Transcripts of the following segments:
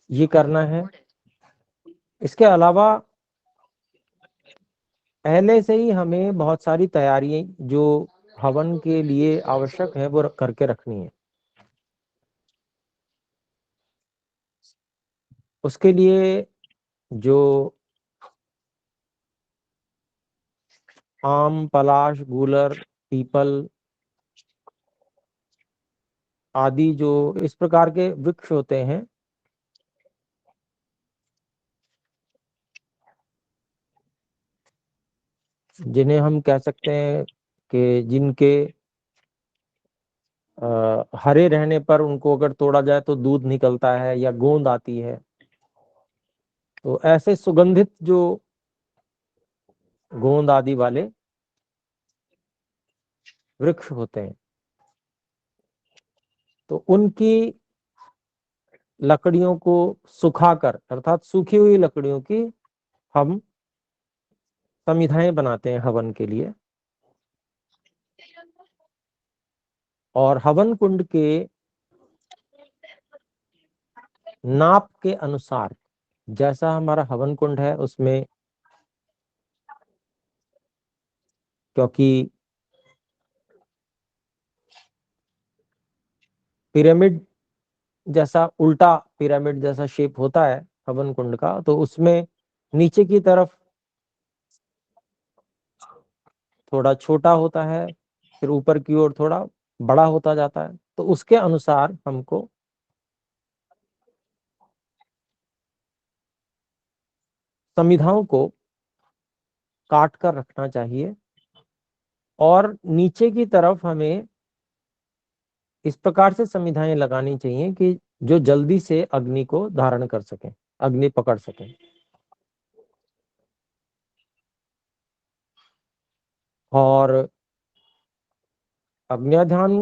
ये करना है। इसके अलावा पहले से ही हमें बहुत सारी तैयारियां जो हवन के लिए आवश्यक है वो करके रखनी है। उसके लिए जो आम, पलाश, गूलर, पीपल आदि जो इस प्रकार के वृक्ष होते हैं, जिन्हें हम कह सकते हैं कि जिनके हरे रहने पर उनको अगर तोड़ा जाए तो दूध निकलता है या गोंद आती है, तो ऐसे सुगंधित जो गोंद आदि वाले वृक्ष होते हैं, तो उनकी लकड़ियों को सुखाकर, अर्थात सूखी हुई लकड़ियों की हम समिधाएं बनाते हैं हवन के लिए। और हवन कुंड के नाप के अनुसार, जैसा हमारा हवन कुंड है उसमें, क्योंकि पिरामिड जैसा, उल्टा पिरामिड जैसा शेप होता है हवन कुंड का, तो उसमें नीचे की तरफ थोड़ा छोटा होता है, फिर ऊपर की ओर थोड़ा बड़ा होता जाता है। तो उसके अनुसार हमको समिधाओं को काट कर रखना चाहिए। और नीचे की तरफ हमें इस प्रकार से समिधाएं लगानी चाहिए कि जो जल्दी से अग्नि को धारण कर सकें, अग्नि पकड़ सकें। और अग्न्याधान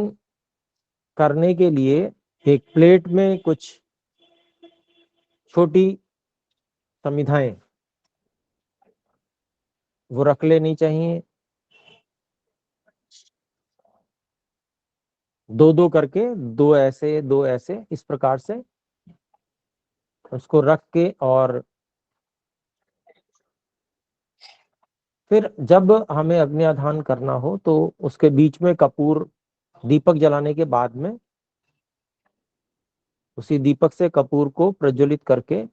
करने के लिए एक प्लेट में कुछ छोटी समिधाएं वो रख लेनी चाहिए, दो दो करके, दो ऐसे इस प्रकार से उसको रख के, और फिर जब हमें अग्न्याधान करना हो तो उसके बीच में कपूर, दीपक जलाने के बाद में उसी दीपक से कपूर को प्रज्वलित करके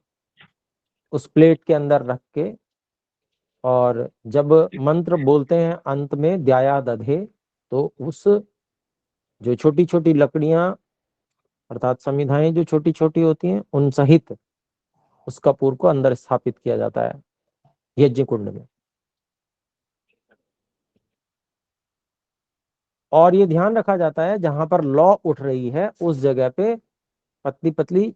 उस प्लेट के अंदर रख के, और जब मंत्र बोलते हैं अंत में द्याया दधे, तो उस जो छोटी छोटी लकड़ियां अर्थात समिधाएं जो छोटी छोटी होती हैं उन सहित उस कपूर को अंदर स्थापित किया जाता है यज्ञ कुंड में। और ये ध्यान रखा जाता है जहां पर लौ उठ रही है उस जगह पे पतली पतली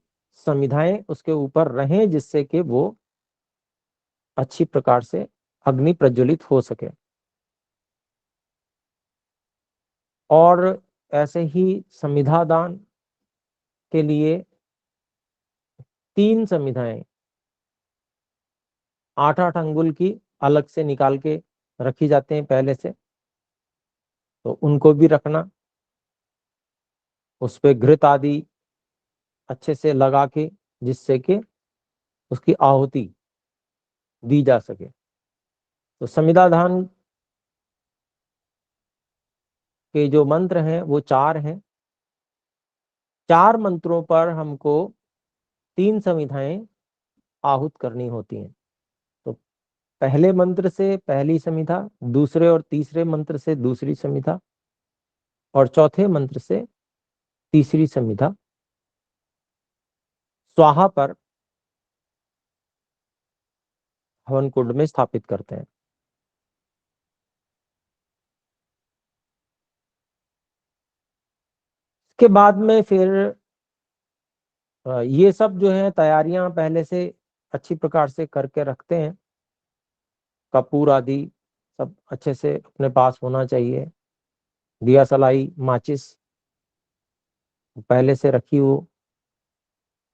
समिधाएं उसके ऊपर रहें, जिससे कि वो अच्छी प्रकार से अग्नि प्रज्वलित हो सके। और ऐसे ही समिधा दान के लिए 3 समिधाएं 8-8 अंगुल की अलग से निकाल के रखी जाते हैं पहले से, तो उनको भी रखना, उस पे घृत आदि अच्छे से लगा के, जिससे कि उसकी आहुति दी जा सके। तो समिधा दान के जो मंत्र हैं वो 4 हैं। 4 मंत्रों पर हमको 3 समिधाएं आहूत करनी होती हैं। तो पहले मंत्र से पहली समिधा, दूसरे और तीसरे मंत्र से दूसरी समिधा, और चौथे मंत्र से तीसरी समिधा स्वाहा पर हवन कुंड में स्थापित करते हैं। इसके बाद में फिर ये सब जो है तैयारियां पहले से अच्छी प्रकार से करके रखते हैं। कपूर आदि सब अच्छे से अपने पास होना चाहिए, दिया सलाई माचिस पहले से रखी हो,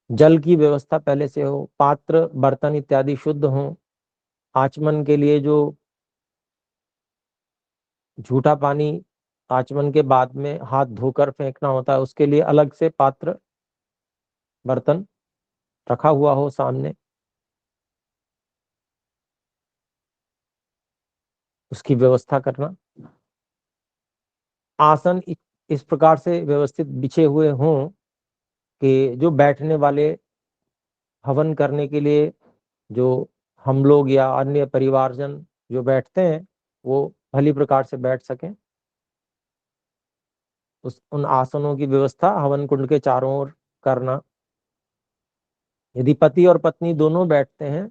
जल की व्यवस्था पहले से हो, पात्र बर्तन इत्यादि शुद्ध हो। आचमन के लिए जो झूठा पानी आचमन के बाद में हाथ धोकर फेंकना होता है, उसके लिए अलग से पात्र बर्तन रखा हुआ हो सामने, उसकी व्यवस्था करना। आसन इस प्रकार से व्यवस्थित बिछे हुए हों कि जो बैठने वाले, हवन करने के लिए जो हम लोग या अन्य परिवारजन जो बैठते हैं, वो भली प्रकार से बैठ सकें। उन आसनों की व्यवस्था हवन कुंड के चारों ओर करना। यदि पति और पत्नी दोनों बैठते हैं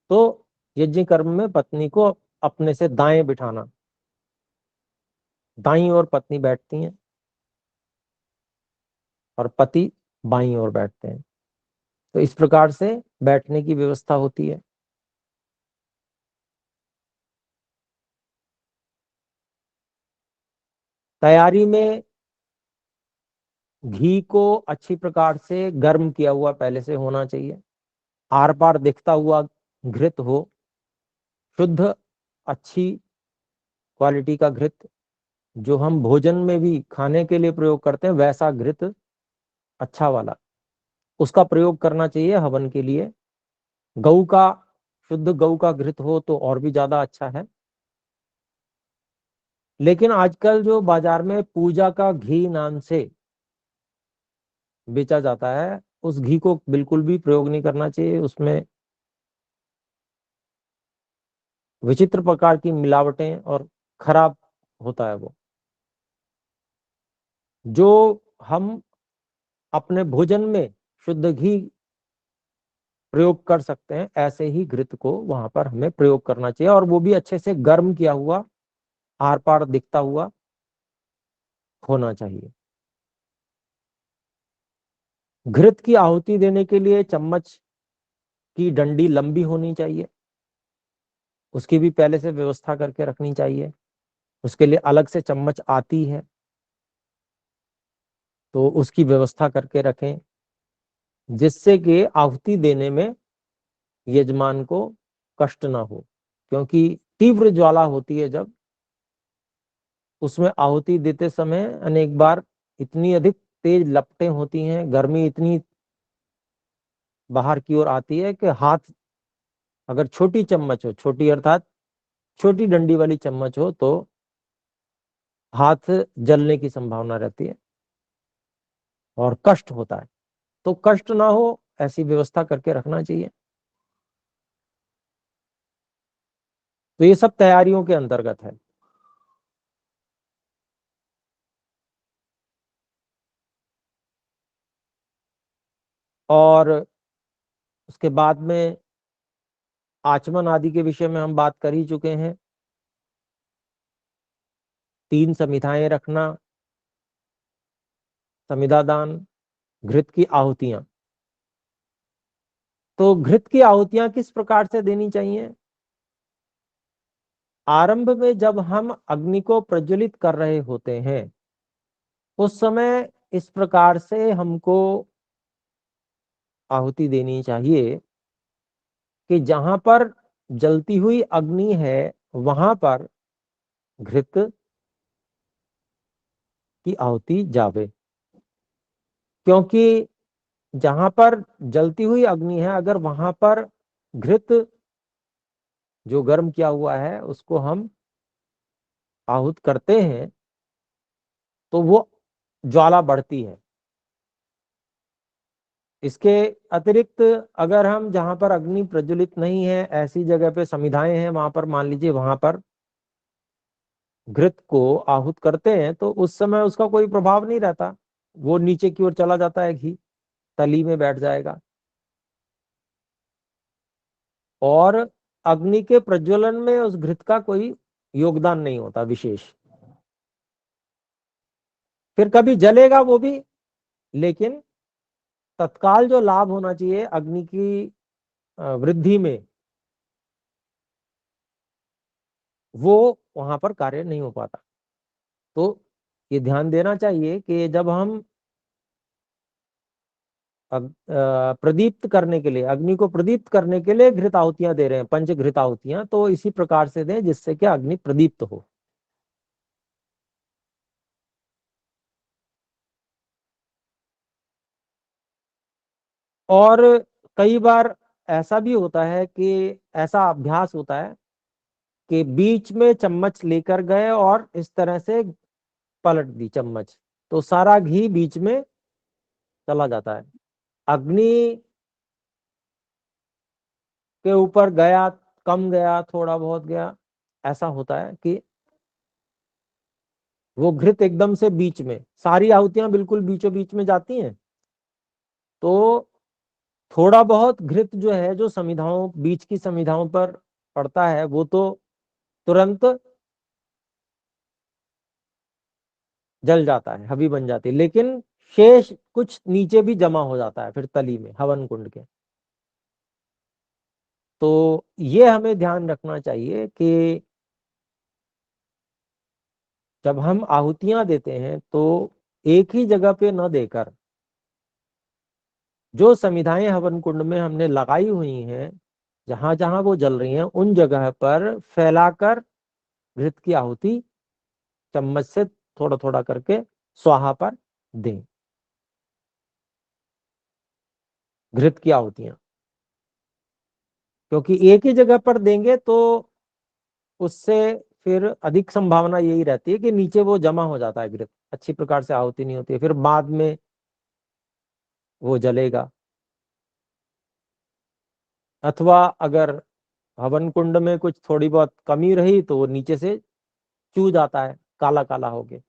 तो यज्ञ कर्म में पत्नी को अपने से दाएं बिठाना, दाईं ओर पत्नी बैठती हैं और पति बाईं ओर बैठते हैं। तो इस प्रकार से बैठने की व्यवस्था होती है। तैयारी में घी को अच्छी प्रकार से गर्म किया हुआ पहले से होना चाहिए। आर पार दिखता हुआ घृत हो, शुद्ध अच्छी क्वालिटी का घृत, जो हम भोजन में भी खाने के लिए प्रयोग करते हैं वैसा घृत अच्छा वाला, उसका प्रयोग करना चाहिए हवन के लिए। गऊ का, शुद्ध गऊ का घृत हो तो और भी ज्यादा अच्छा है। लेकिन आजकल जो बाजार में पूजा का घी नाम से बेचा जाता है, उस घी को बिल्कुल भी प्रयोग नहीं करना चाहिए। उसमें विचित्र प्रकार की मिलावटें और खराब होता है वो। जो हम अपने भोजन में शुद्ध घी प्रयोग कर सकते हैं, ऐसे ही घृत को वहां पर हमें प्रयोग करना चाहिए, और वो भी अच्छे से गर्म किया हुआ, आर पार दिखता हुआ होना चाहिए। घृत की आहुति देने के लिए चम्मच की डंडी लंबी होनी चाहिए, उसकी भी पहले से व्यवस्था करके रखनी चाहिए। उसके लिए अलग से चम्मच आती है, तो उसकी व्यवस्था करके रखें, जिससे कि आहुति देने में यजमान को कष्ट ना हो। क्योंकि तीव्र ज्वाला होती है जब, उसमें आहुति देते समय अनेक बार इतनी अधिक तेज लपटें होती हैं, गर्मी इतनी बाहर की ओर आती है कि हाथ, अगर छोटी चम्मच हो, छोटी अर्थात छोटी डंडी वाली चम्मच हो, तो हाथ जलने की संभावना रहती है और कष्ट होता है। तो कष्ट ना हो ऐसी व्यवस्था करके रखना चाहिए। तो ये सब तैयारियों के अंतर्गत है। और उसके बाद में आचमन आदि के विषय में हम बात कर ही चुके हैं। 3 समिधाएं रखना, समिधा दान, घृत की आहुतियां। तो घृत की आहुतियां किस प्रकार से देनी चाहिए? आरंभ में जब हम अग्नि को प्रज्वलित कर रहे होते हैं, उस समय इस प्रकार से हमको आहुति देनी चाहिए कि जहां पर जलती हुई अग्नि है वहां पर घृत की आहुति जावे। क्योंकि जहां पर जलती हुई अग्नि है, अगर वहां पर घृत जो गर्म किया हुआ है उसको हम आहूत करते हैं, तो वो ज्वाला बढ़ती है। इसके अतिरिक्त अगर हम जहां पर अग्नि प्रज्वलित नहीं है, ऐसी जगह पे समिधाएं हैं, वहां पर मान लीजिए वहां पर घृत को आहूत करते हैं, तो उस समय उसका कोई प्रभाव नहीं रहता, वो नीचे की ओर चला जाता है, घी तली में बैठ जाएगा और अग्नि के प्रज्वलन में उस घृत का कोई योगदान नहीं होता विशेष। फिर कभी जलेगा वो भी, लेकिन तत्काल जो लाभ होना चाहिए अग्नि की वृद्धि में, वो वहां पर कार्य नहीं हो पाता। तो ये ध्यान देना चाहिए कि जब हम प्रदीप्त करने के लिए, अग्नि को प्रदीप्त करने के लिए घृत आहुतियां दे रहे हैं, पंच घृत आहुतियां, तो इसी प्रकार से दें जिससे कि अग्नि प्रदीप्त हो। और कई बार ऐसा भी होता है कि ऐसा अभ्यास होता है कि बीच में चम्मच लेकर गए और इस तरह से पलट दी चम्मच, तो सारा घी बीच में चला जाता है। अग्नि के ऊपर गया, कम गया, थोड़ा बहुत गया, ऐसा होता है कि वो घृत एकदम से बीच में, सारी आहुतियां बिल्कुल बीचों बीच में जाती हैं, तो थोड़ा बहुत घृत जो है, जो समिधाओं, बीच की समिधाओं पर पड़ता है, वो तो तुरंत जल जाता है, हवी बन जाती है, लेकिन शेष कुछ नीचे भी जमा हो जाता है फिर तली में, हवन कुंड के। तो ये हमें ध्यान रखना चाहिए कि जब हम आहुतियां देते हैं तो एक ही जगह पे न देकर, जो समिधाएं हवन कुंड में हमने लगाई हुई हैं, जहां जहां वो जल रही हैं, उन जगह पर फैलाकर घृत की आहुति चम्मच से थोड़ा थोड़ा करके स्वाहा पर दें, घृत की आहुतियां। क्योंकि एक ही जगह पर देंगे तो उससे फिर अधिक संभावना यही रहती है कि नीचे वो जमा हो जाता है घृत, अच्छी प्रकार से आहुति नहीं होती है, फिर बाद में वो जलेगा। अथवा अगर हवन कुंड में कुछ थोड़ी बहुत कमी रही तो वो नीचे से चू जाता है काला काला होके।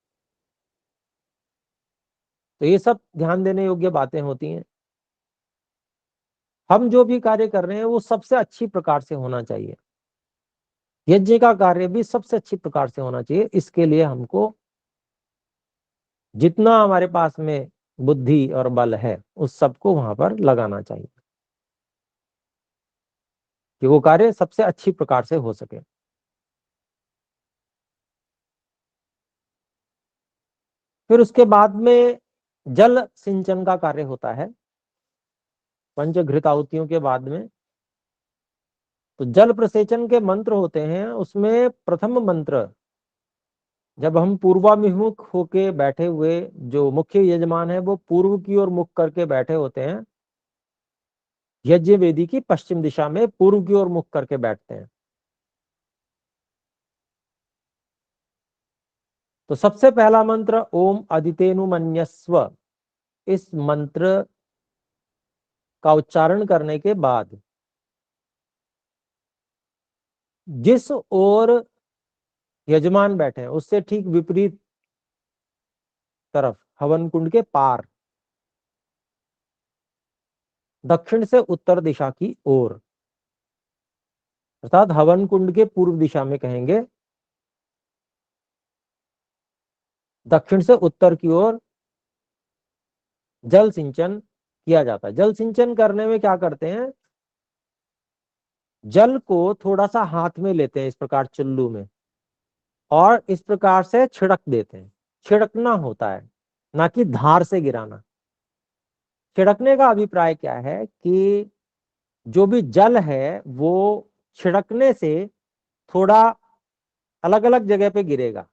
तो ये सब ध्यान देने योग्य बातें होती हैं। हम जो भी कार्य कर रहे हैं वो सबसे अच्छी प्रकार से होना चाहिए, यज्ञ का कार्य भी सबसे अच्छी प्रकार से होना चाहिए। इसके लिए हमको जितना हमारे पास में बुद्धि और बल है उस सबको वहां पर लगाना चाहिए कि वो कार्य सबसे अच्छी प्रकार से हो सके। फिर उसके बाद में जल सिंचन का कार्य होता है पंचघृत आहुतियों के बाद में। तो जल प्रसेचन के मंत्र होते हैं, उसमें प्रथम मंत्र, जब हम पूर्वाभिमुख होके बैठे हुए, जो मुख्य यजमान है वो पूर्व की ओर मुख करके बैठे होते हैं, यज्ञ वेदी की पश्चिम दिशा में पूर्व की ओर मुख करके बैठते हैं। तो सबसे पहला मंत्र ओम अदितेनुमन्यस्व, इस मंत्र का उच्चारण करने के बाद जिस ओर यजमान बैठे हैं उससे ठीक विपरीत तरफ, हवन कुंड के पार, दक्षिण से उत्तर दिशा की ओर, अर्थात हवन कुंड के पूर्व दिशा में कहेंगे, दक्षिण से उत्तर की ओर जल सिंचन किया जाता है। जल सिंचन करने में क्या करते हैं, जल को थोड़ा सा हाथ में लेते हैं इस प्रकार चुल्लू में, और इस प्रकार से छिड़क देते हैं। छिड़कना होता है, ना कि धार से गिराना। छिड़कने का अभिप्राय क्या है कि जो भी जल है वो छिड़कने से थोड़ा अलग अलग जगह पे गिरेगा,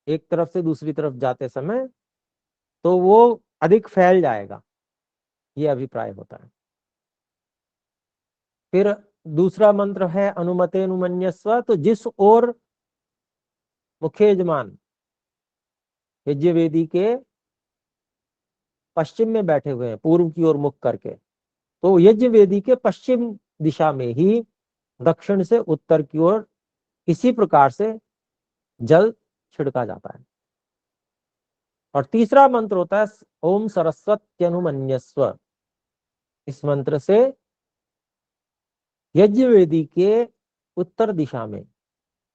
एक तरफ से दूसरी तरफ जाते समय, तो वो अधिक फैल जाएगा, ये अभिप्राय होता है। फिर दूसरा मंत्र है अनुमते अनुमन्यस्व, तो जिस ओर मुख्य यजमान यज्ञ वेदी के पश्चिम में बैठे हुए हैं, पूर्व की ओर मुख करके, तो यज्ञ वेदी के पश्चिम दिशा में ही दक्षिण से उत्तर की ओर इसी प्रकार से जल छिड़का जाता है। और तीसरा मंत्र होता है ओम सरस्वत्यनुमन्यस्व, इस मंत्र से यज्ञ वेदी के उत्तर दिशा में,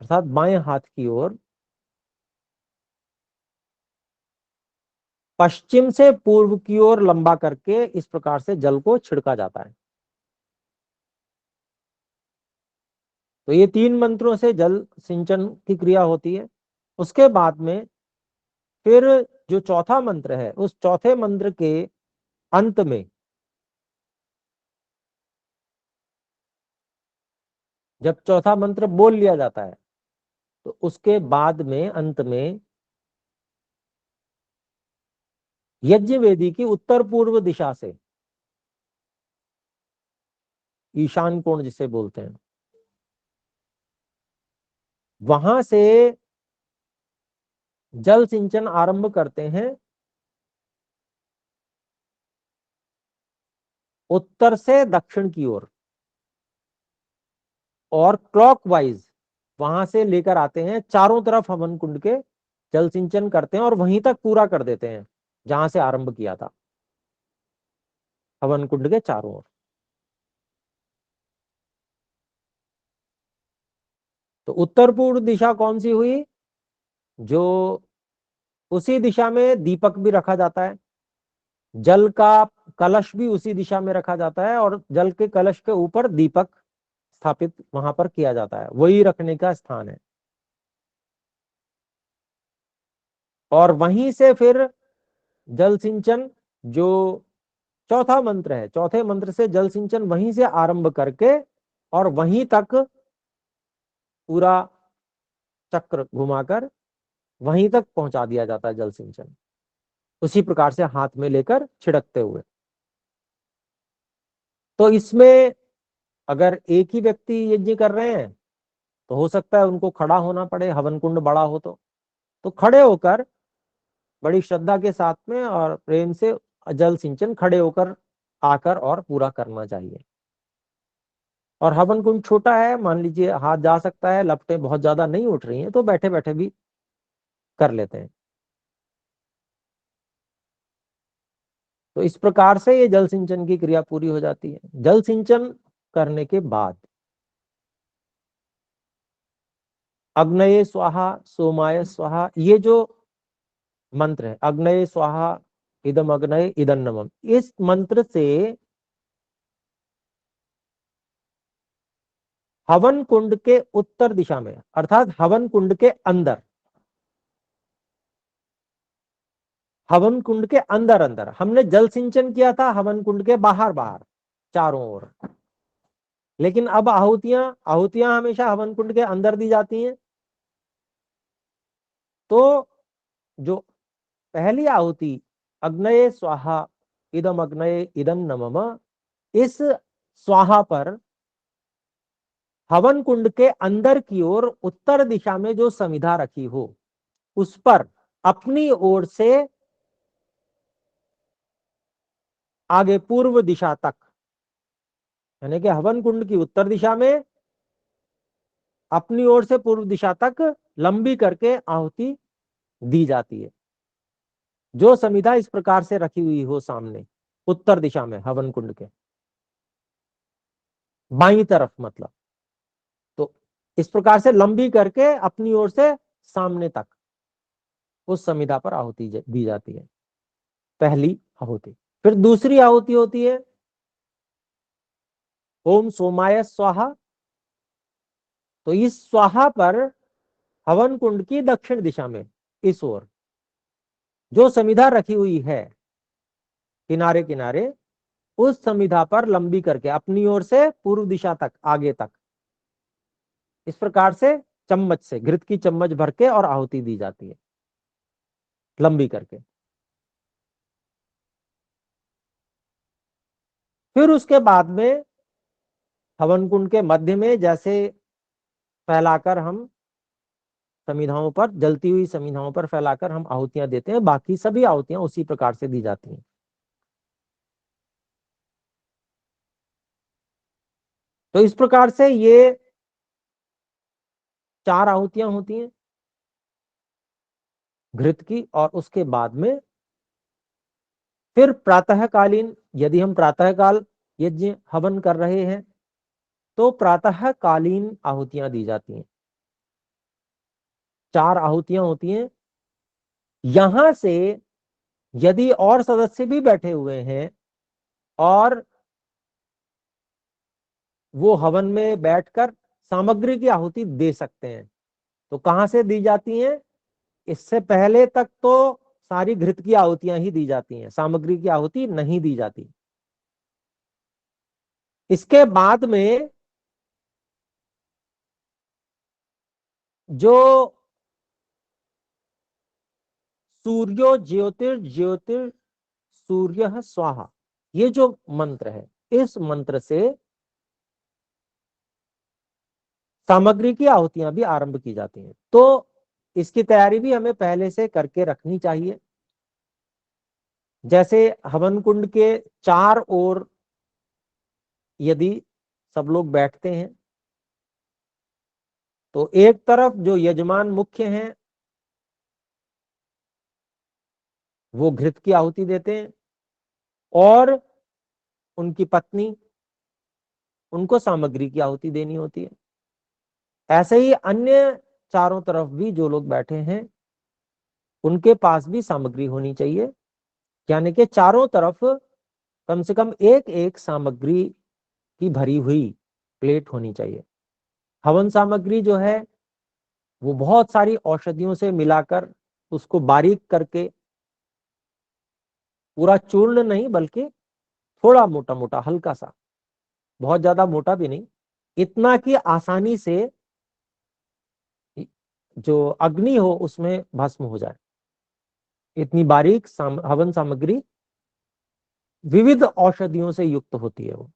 अर्थात बाएं हाथ की ओर, पश्चिम से पूर्व की ओर लंबा करके इस प्रकार से जल को छिड़का जाता है। तो ये तीन मंत्रों से जल सिंचन की क्रिया होती है। उसके बाद में फिर जो चौथा मंत्र है, उस चौथे मंत्र के अंत में, जब चौथा मंत्र बोल लिया जाता है तो उसके बाद में अंत में यज्ञ वेदी की उत्तर पूर्व दिशा से ईशान कोण जिसे बोलते हैं, वहां से जल सिंचन आरंभ करते हैं उत्तर से दक्षिण की ओर, और क्लॉकवाइज वहां से लेकर आते हैं चारों तरफ हवन कुंड के, जल सिंचन करते हैं और वहीं तक पूरा कर देते हैं जहां से आरंभ किया था, हवन कुंड के चारों ओर। तो उत्तर पूर्व दिशा कौन सी हुई? जो उसी दिशा में दीपक भी रखा जाता है, जल का कलश भी उसी दिशा में रखा जाता है, और जल के कलश के ऊपर दीपक स्थापित वहां पर किया जाता है, वही रखने का स्थान है। और वहीं से फिर जल सिंचन, जो चौथा मंत्र है, चौथे मंत्र से जल सिंचन वहीं से आरंभ करके और वहीं तक पूरा चक्र घुमाकर वहीं तक पहुंचा दिया जाता है जल सिंचन, उसी प्रकार से हाथ में लेकर छिड़कते हुए। तो इसमें अगर एक ही व्यक्ति यज्ञ कर रहे हैं तो हो सकता है उनको खड़ा होना पड़े, हवन कुंड बड़ा हो तो खड़े होकर बड़ी श्रद्धा के साथ में और प्रेम से जल सिंचन खड़े होकर आकर और पूरा करना चाहिए। और हवन कुंड छोटा है, मान लीजिए हाथ जा सकता है, लपटें बहुत ज्यादा नहीं उठ रही हैं, तो बैठे बैठे भी कर लेते हैं। तो इस प्रकार से ये जल सिंचन की क्रिया पूरी हो जाती है। जल सिंचन करने के बाद अग्नये स्वाहा सोमाय स्वाहा, ये जो मंत्र है, अग्नये स्वाहा इदम अग्नये इदम नमम, इस मंत्र से हवन कुंड के उत्तर दिशा में, अर्थात हवन कुंड के अंदर, हवन कुंड के अंदर अंदर हमने जल सिंचन किया था, हवन कुंड के बाहर बाहर चारों ओर, लेकिन अब आहुतियां आहुतियां हमेशा हवन कुंड के अंदर दी जाती हैं। तो जो पहली आहुति अग्नये स्वाहा इदम अग्नये इदम नमः, इस स्वाहा पर हवन कुंड के अंदर की ओर उत्तर दिशा में जो समिधा रखी हो उस पर अपनी ओर से आगे पूर्व दिशा तक, यानी कि हवन कुंड की उत्तर दिशा में अपनी ओर से पूर्व दिशा तक लंबी करके आहुति दी जाती है। जो समिधा इस प्रकार से रखी हुई हो सामने उत्तर दिशा में हवन कुंड के बाईं तरफ, मतलब तो इस प्रकार से लंबी करके अपनी ओर से सामने तक उस समिधा पर आहुति दी जाती है, पहली आहुति। फिर दूसरी आहुति होती है ओम सोमाय स्वाहा। तो इस स्वाहा पर हवन कुंड की दक्षिण दिशा में इस ओर जो समिधा रखी हुई है किनारे किनारे, उस समिधा पर लंबी करके अपनी ओर से पूर्व दिशा तक आगे तक इस प्रकार से चम्मच से, घृत की चम्मच भर के और आहुति दी जाती है लंबी करके। फिर उसके बाद में हवन कुंड के मध्य में जैसे फैलाकर हम समिधाओं पर, जलती हुई समिधाओं पर फैलाकर हम आहुतियां देते हैं, बाकी सभी आहुतियां उसी प्रकार से दी जाती हैं। तो इस प्रकार से ये 4 आहुतियां होती हैं घृत की। और उसके बाद में फिर प्रातःकालीन, यदि हम प्रातःकाल यज्ञ हवन कर रहे हैं तो प्रातःकालीन आहुतियां दी जाती हैं। 4 आहुतियां होती हैं। यहां से यदि और सदस्य भी बैठे हुए हैं और वो हवन में बैठकर सामग्री की आहुति दे सकते हैं, तो कहां से दी जाती हैं? इससे पहले तक तो सारी घृत की आहुतियां ही दी जाती हैं, सामग्री की आहुति नहीं दी जाती। इसके बाद में जो सूर्यो ज्योतिर सूर्य स्वाहा, ये जो मंत्र है, इस मंत्र से सामग्री की आहुतियां भी आरंभ की जाती हैं। तो इसकी तैयारी भी हमें पहले से करके रखनी चाहिए। जैसे हवन कुंड के चार ओर यदि सब लोग बैठते हैं तो एक तरफ जो यजमान मुख्य हैं वो घृत की आहुति देते हैं और उनकी पत्नी, उनको सामग्री की आहुति देनी होती है। ऐसे ही अन्य चारों तरफ भी जो लोग बैठे हैं उनके पास भी सामग्री होनी चाहिए, यानी कि चारों तरफ कम से कम एक एक सामग्री की भरी हुई प्लेट होनी चाहिए। हवन सामग्री जो है वो बहुत सारी औषधियों से मिलाकर उसको बारीक करके, पूरा चूर्ण नहीं बल्कि थोड़ा मोटा मोटा हल्का सा, बहुत ज्यादा मोटा भी नहीं, इतना कि आसानी से जो अग्नि हो उसमें भस्म हो जाए। इतनी बारीक हवन सामग्री विविध औषधियों से युक्त होती है वो,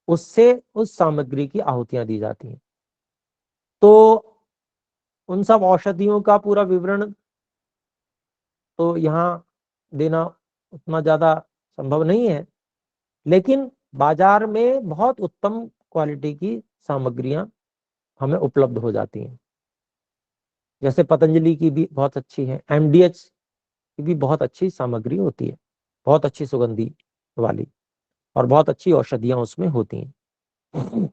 उससे उस सामग्री की आहुतियां दी जाती हैं। तो उन सब औषधियों का पूरा विवरण तो यहाँ देना उतना ज्यादा संभव नहीं है, लेकिन बाजार में बहुत उत्तम क्वालिटी की सामग्रियां हमें उपलब्ध हो जाती हैं। जैसे पतंजलि की भी बहुत अच्छी है, एमडीएच की भी बहुत अच्छी सामग्री होती है, बहुत अच्छी सुगंधी वाली, और बहुत अच्छी औषधियां उसमें होती हैं।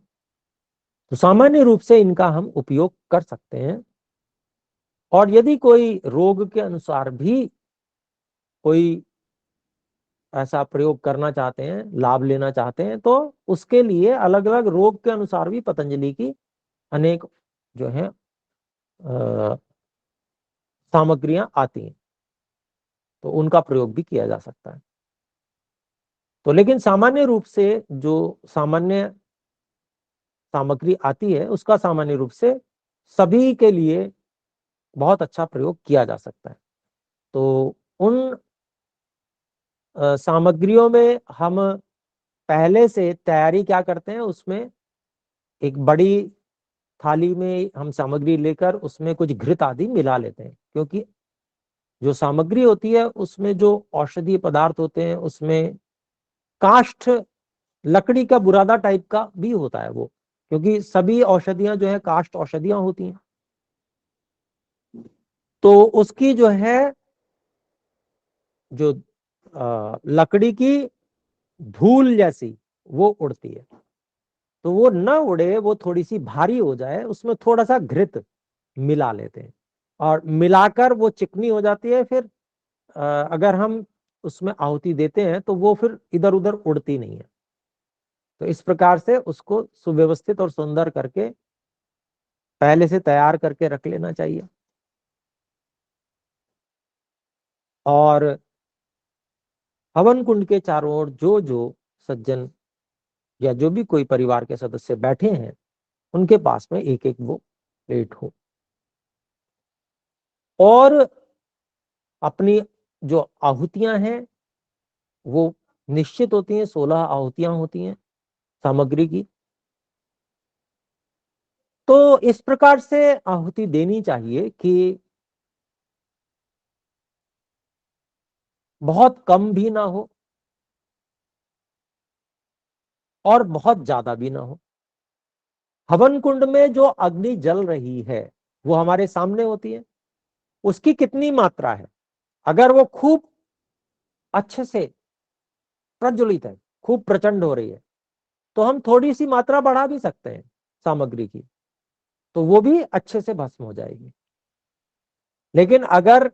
तो सामान्य रूप से इनका हम उपयोग कर सकते हैं। और यदि कोई रोग के अनुसार भी कोई ऐसा प्रयोग करना चाहते हैं, लाभ लेना चाहते हैं, तो उसके लिए अलग अलग रोग के अनुसार भी पतंजलि की अनेक जो है सामग्रियां आती हैं, तो उनका प्रयोग भी किया जा सकता है। तो लेकिन सामान्य रूप से जो सामान्य सामग्री आती है उसका सामान्य रूप से सभी के लिए बहुत अच्छा प्रयोग किया जा सकता है। तो उन सामग्रियों में हम पहले से तैयारी क्या करते हैं, उसमें एक बड़ी थाली में हम सामग्री लेकर उसमें कुछ घृत आदि मिला लेते हैं, क्योंकि जो सामग्री होती है उसमें जो औषधीय पदार्थ होते हैं उसमें काष्ठ, लकड़ी का बुरादा टाइप का भी होता है वो, क्योंकि सभी औषधियां जो है काष्ठ औषधियां होती हैं। तो उसकी जो है जो लकड़ी की धूल जैसी वो उड़ती है, तो वो न उड़े, वो थोड़ी सी भारी हो जाए, उसमें थोड़ा सा घृत मिला लेते हैं और मिलाकर वो चिकनी हो जाती है। फिर अगर हम उसमें आहुति देते हैं तो वो फिर इधर उधर उड़ती नहीं है। तो इस प्रकार से उसको सुव्यवस्थित और सुंदर करके पहले से तैयार करके रख लेना चाहिए। और हवन कुंड के चारों ओर जो जो सज्जन या जो भी कोई परिवार के सदस्य बैठे हैं उनके पास में एक एक वो प्लेट हो। और अपनी जो आहुतियां हैं वो निश्चित होती हैं, 16 आहुतियां होती हैं सामग्री की। तो इस प्रकार से आहुति देनी चाहिए कि बहुत कम भी ना हो और बहुत ज्यादा भी ना हो। हवन कुंड में जो अग्नि जल रही है वो हमारे सामने होती है, उसकी कितनी मात्रा है, अगर वो खूब अच्छे से प्रज्वलित है, खूब प्रचंड हो रही है, तो हम थोड़ी सी मात्रा बढ़ा भी सकते हैं सामग्री की, तो वो भी अच्छे से भस्म हो जाएगी। लेकिन अगर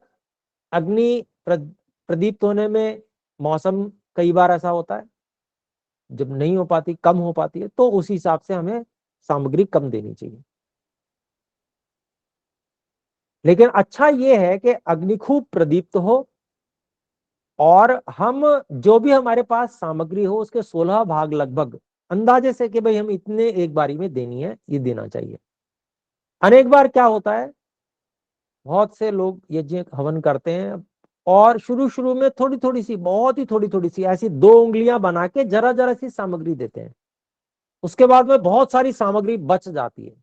अग्नि प्रदीप्त होने में मौसम कई बार ऐसा होता है जब नहीं हो पाती, कम हो पाती है, तो उस हिसाब से हमें सामग्री कम देनी चाहिए। लेकिन अच्छा ये है कि अग्नि खूब प्रदीप्त हो और हम जो भी हमारे पास सामग्री हो उसके 16 भाग लगभग अंदाजे से कि भाई हम इतने एक बारी में देनी है, ये देना चाहिए। अनेक बार क्या होता है, बहुत से लोग यज्ञ हवन करते हैं और शुरू शुरू में थोड़ी थोड़ी सी, बहुत ही थोड़ी थोड़ी सी ऐसी 2 उंगलियां बना के जरा जरा सी सामग्री देते हैं, उसके बाद में बहुत सारी सामग्री बच जाती है।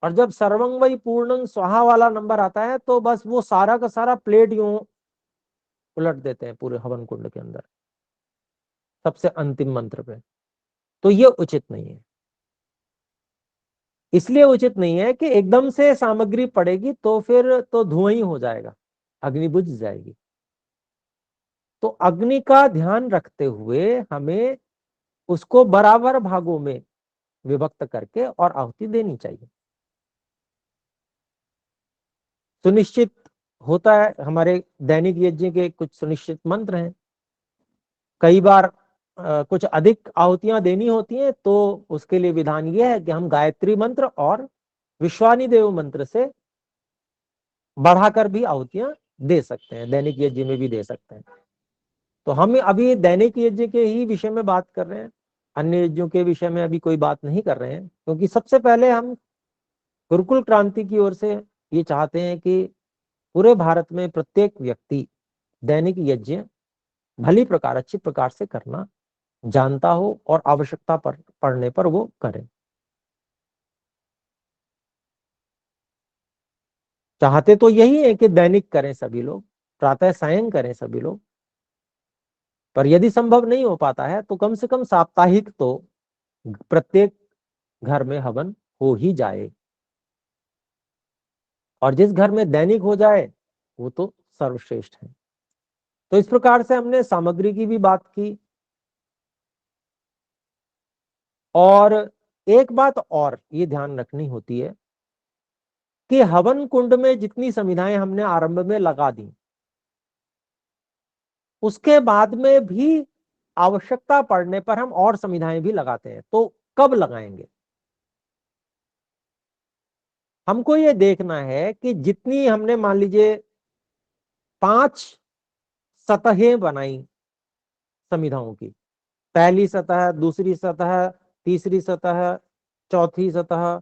और जब सर्वं वै पूर्णं स्वाहा वाला नंबर आता है तो बस वो सारा का सारा प्लेट यूं उलट देते हैं पूरे हवन कुंड के अंदर सबसे अंतिम मंत्र पे। तो ये उचित नहीं है। इसलिए उचित नहीं है कि एकदम से सामग्री पड़ेगी तो फिर तो धुआं ही हो जाएगा, अग्नि बुझ जाएगी। तो अग्नि का ध्यान रखते हुए हमें उसको बराबर भागों में विभक्त करके और आहुति देनी चाहिए। सुनिश्चित होता है, हमारे दैनिक यज्ञ के कुछ सुनिश्चित मंत्र हैं। कई बार कुछ अधिक आहुतियां देनी होती हैं तो उसके लिए विधान यह है कि हम गायत्री मंत्र और विश्वानी देव मंत्र से बढ़ाकर भी आहुतियां दे सकते हैं, दैनिक यज्ञ में भी दे सकते हैं। तो हम अभी दैनिक यज्ञ के ही विषय में बात कर रहे हैं, अन्य यज्ञों के विषय में अभी कोई बात नहीं कर रहे हैं, क्योंकि सबसे पहले हम गुरुकुल क्रांति की ओर से ये चाहते हैं कि पूरे भारत में प्रत्येक व्यक्ति दैनिक यज्ञ भली प्रकार अच्छी प्रकार से करना जानता हो और आवश्यकता पड़ने पर वो करे। चाहते तो यही है कि दैनिक करें सभी लोग, प्रातः सायं करें सभी लोग, पर यदि संभव नहीं हो पाता है तो कम से कम साप्ताहिक तो प्रत्येक घर में हवन हो ही जाए, और जिस घर में दैनिक हो जाए वो तो सर्वश्रेष्ठ है। तो इस प्रकार से हमने सामग्री की भी बात की। और एक बात और ये ध्यान रखनी होती है कि हवन कुंड में जितनी संविधाएं हमने आरंभ में लगा दी, उसके बाद में भी आवश्यकता पड़ने पर हम और संविधाएं भी लगाते हैं। तो कब लगाएंगे? हमको ये देखना है कि जितनी हमने मान लीजिए 5 सतहें बनाई संविधाओं की, पहली सतह, दूसरी सतह, तीसरी सतह, चौथी सतह,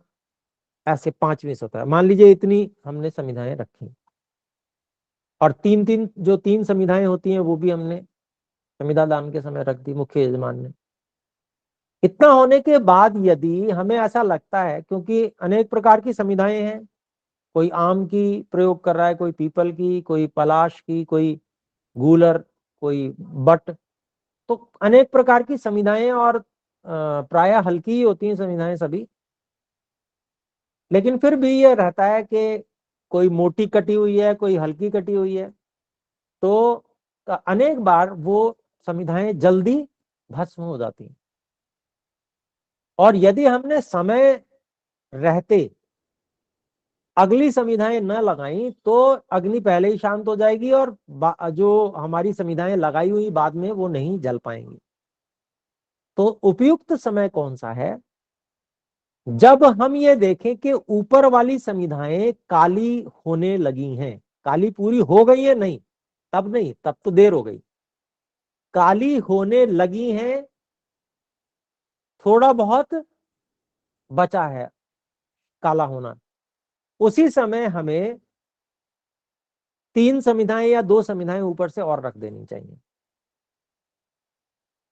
ऐसे 5वीं सतह, मान लीजिए इतनी हमने संविधाएं रखी। और तीन तीन जो 3 संविधाएं होती हैं वो भी हमने संविधा दान के समय रख दी मुख्य यजमान ने। इतना होने के बाद यदि हमें ऐसा लगता है, क्योंकि अनेक प्रकार की संविधाएं हैं, कोई आम की प्रयोग कर रहा है, कोई पीपल की, कोई पलाश की, कोई गूलर, कोई बट, तो अनेक प्रकार की संविधाएं, और प्राय हल्की ही होती हैं संविधाएं सभी। लेकिन फिर भी ये रहता है कि कोई मोटी कटी हुई है, कोई हल्की कटी हुई है, तो अनेक बार वो संविधाएं जल्दी भस्म हो जाती हैं। और यदि हमने समय रहते अगली संविधाएं न लगाई तो अग्नि पहले ही शांत हो जाएगी, और जो हमारी संविधाएं लगाई हुई बाद में वो नहीं जल पाएंगी। तो उपयुक्त समय कौन सा है? जब हम ये देखें कि ऊपर वाली संविधाएं काली होने लगी हैं, काली पूरी हो गई है, नहीं तब नहीं, तब तो देर हो गई, काली होने लगी हैं, थोड़ा बहुत बचा है काला होना, उसी समय हमें 3 संविधाएं या 2 संविधाएं ऊपर से और रख देनी चाहिए,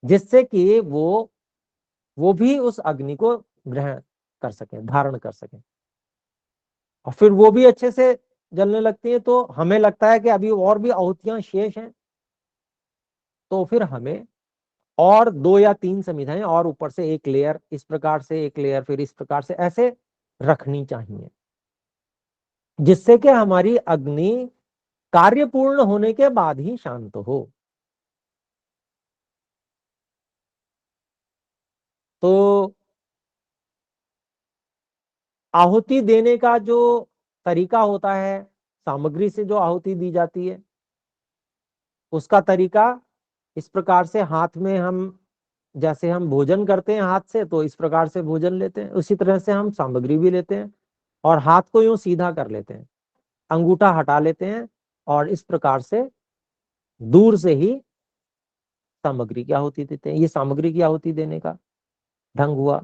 जिससे कि वो भी उस अग्नि को ग्रहण कर सके, धारण कर सके, और फिर वो भी अच्छे से जलने लगती है। तो हमें लगता है कि अभी और भी आहुतियां शेष हैं, तो फिर हमें और 2 या 3 संविधाएं और ऊपर से एक लेयर, इस प्रकार से एक लेयर, फिर इस प्रकार से ऐसे रखनी चाहिए, जिससे कि हमारी अग्नि कार्य पूर्ण होने के बाद ही शांत हो। तो आहुति देने का जो तरीका होता है, सामग्री से जो आहुति दी जाती है उसका तरीका इस प्रकार से, हाथ में हम जैसे हम भोजन करते हैं हाथ से, तो इस प्रकार से भोजन लेते हैं, उसी तरह से हम सामग्री भी लेते हैं और हाथ को यूं सीधा कर लेते हैं, अंगूठा हटा लेते हैं, और इस प्रकार से दूर से ही सामग्री की आहुति देते हैं। ये सामग्री की आहुति देने का ढंग हुआ।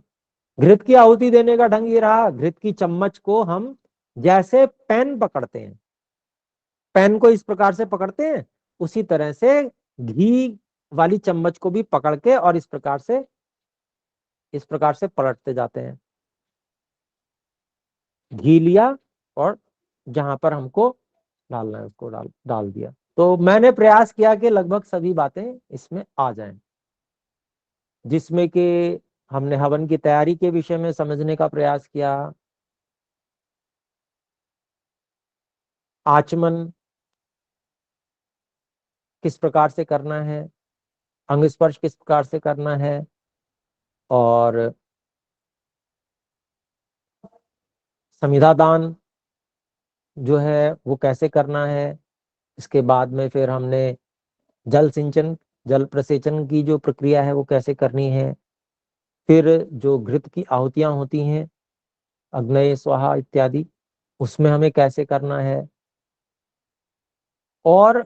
घृत की आहुति देने का ढंग ये रहा, घृत की चम्मच को हम जैसे पेन पकड़ते हैं, पेन को इस प्रकार से पकड़ते हैं, उसी तरह से घी वाली चम्मच को भी पकड़ के और इस प्रकार से पलटते जाते हैं। घी लिया और जहां पर हमको डालना है उसको डाल दिया। तो मैंने प्रयास किया कि लगभग सभी बातें इसमें आ जाएं, जिसमें कि हमने हवन की तैयारी के विषय में समझने का प्रयास किया, आचमन किस प्रकार से करना है, अंग स्पर्श किस प्रकार से करना है, और समिधा दान जो है वो कैसे करना है। इसके बाद में फिर हमने जल सिंचन, जल प्रसेचन की जो प्रक्रिया है वो कैसे करनी है। फिर जो घृत की आहुतियां होती हैं, अग्नय स्वाहा इत्यादि, उसमें हमें कैसे करना है, और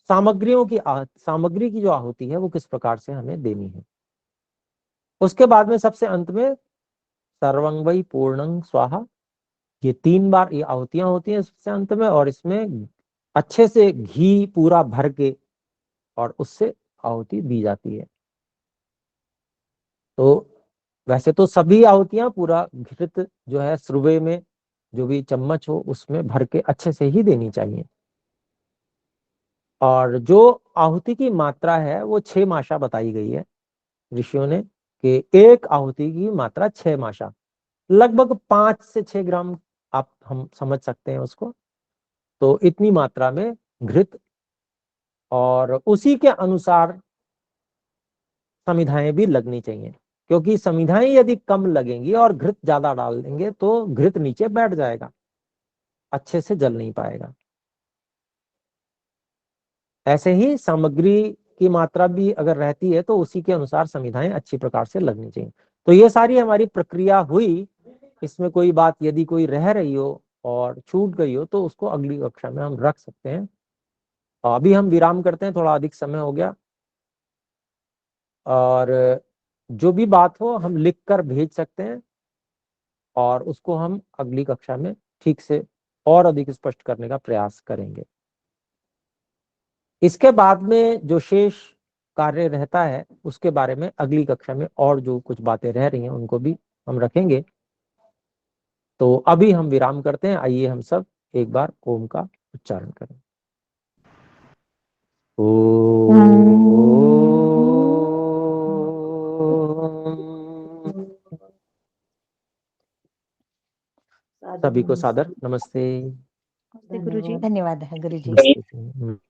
सामग्री की जो आहुति है वो किस प्रकार से हमें देनी है। उसके बाद में सबसे अंत में सर्वं वै पूर्णं स्वाहा, ये 3 बार ये आहुतियां होती हैं सबसे अंत में, और इसमें अच्छे से घी पूरा भर के और उससे आहुति दी जाती है। तो वैसे तो सभी आहुतियां पूरा घृत जो है श्रुवे में जो भी चम्मच हो उसमें भर के अच्छे से ही देनी चाहिए। और जो आहुति की मात्रा है वो 6 माशा बताई गई है ऋषियों ने, कि एक आहुति की मात्रा 6 माशा, लगभग 5 से 6 ग्राम, आप हम समझ सकते हैं उसको। तो इतनी मात्रा में घृत, और उसी के अनुसार समिधाएं भी लगनी चाहिए, क्योंकि समिधाएं यदि कम लगेंगी और घृत ज्यादा डाल देंगे तो घृत नीचे बैठ जाएगा, अच्छे से जल नहीं पाएगा। ऐसे ही सामग्री की मात्रा भी अगर रहती है तो उसी के अनुसार समिधाएं अच्छी प्रकार से लगनी चाहिए। तो ये सारी हमारी प्रक्रिया हुई। इसमें कोई बात यदि कोई रह रही हो और छूट गई हो तो उसको अगली कक्षा में हम रख सकते हैं। अभी हम विराम करते हैं, थोड़ा अधिक समय हो गया, और जो भी बात हो हम लिख कर भेज सकते हैं, और उसको हम अगली कक्षा में ठीक से और अधिक स्पष्ट करने का प्रयास करेंगे। इसके बाद में जो शेष कार्य रहता है उसके बारे में अगली कक्षा में और जो कुछ बातें रह रही हैं उनको भी हम रखेंगे। तो अभी हम विराम करते हैं। आइए हम सब एक बार ओम का उच्चारण करें। सभी को सादर नमस्ते। गुरुजी, धन्यवाद है गुरुजी। नमस्ते।